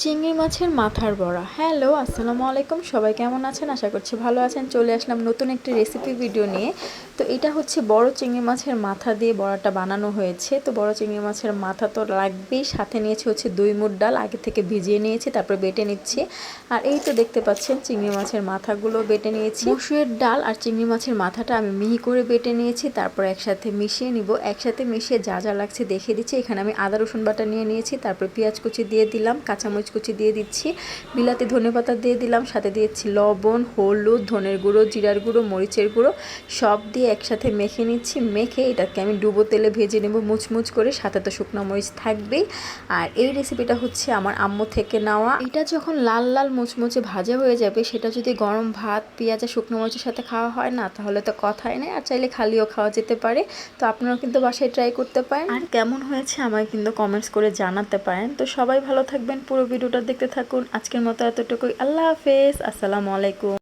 চিংড়ি মাছের মাথার বড়া। হ্যালো, আসসালামু আলাইকুম। সবাই কেমন আছেন? আশা করছি ভালো আছেন। চলে আসলাম নতুন একটি রেসিপি ভিডিও নিয়ে। তো এটা হচ্ছে বড় চিংড়ি মাছের মাথা দিয়ে বড়াটা বানানো হয়েছে। তো বড় চিংড়ি মাছের মাথা তো লাগবেই, সাথে নিয়েছি হচ্ছে 2 মুঠ ডাল, আগে থেকে ভিজিয়ে নিয়েছি, তারপর বেটে নিচ্ছি। আর এই তো দেখতে পাচ্ছেন চিংড়ি মাছের মাথাগুলো বেটে নিয়েছি। মসুরের ডাল আর চিংড়ি মাছের মাথাটা আমি মিহি করে বেটে নিয়েছি, তারপর একসাথে মিশিয়ে নিব। একসাথে মিশিয়ে যা যা লাগছে দেখিয়ে দিচ্ছি। এখানে আমি আদা রসুন বাটা নিয়ে নিয়েছি, তারপর পেঁয়াজ কুচি দিয়ে দিলাম, কাঁচামরিচ কুচি দিয়ে দিচ্ছি, বিলাতি ধনেপাতা দিয়ে দিলাম, সাথে দিয়েছি লবণ, হলুদ, ধনের গুঁড়ো, জিরার গুঁড়ো, মরিচের গুঁড়ো, সব দিয়ে একসাথে মেখে নিচ্ছি। মেখে এটাকে আমি ডুবো তেলে ভেজে নেব মুচমুচ করে, সাথে তো শুকনো মরিচ থাকবেই। আর এই রেসিপিটা হচ্ছে আমার আম্মু থেকে নেওয়া। এটা যখন লাল লাল মুচমুচে ভাজা হয়ে যাবে, সেটা যদি গরম ভাত, পেঁয়াজ আর শুকনো মরিচের সাথে খাওয়া হয় না, তাহলে তো কথাই নেই। আর চাইলে খালিও খাওয়া যেতে পারে। তো আপনারাও কিন্তু বাসায় ট্রাই করতে পারেন। আর কেমন হয়েছে আমায় কিন্তু কমেন্টস করে জানাতে পারেন। তো সবাই ভালো থাকবেন, পুরো ভিডিওটা দেখতে থাকুন। আজকের মতো এতটুকুই। আল্লাহ হাফেজ, আসসালামু আলাইকুম।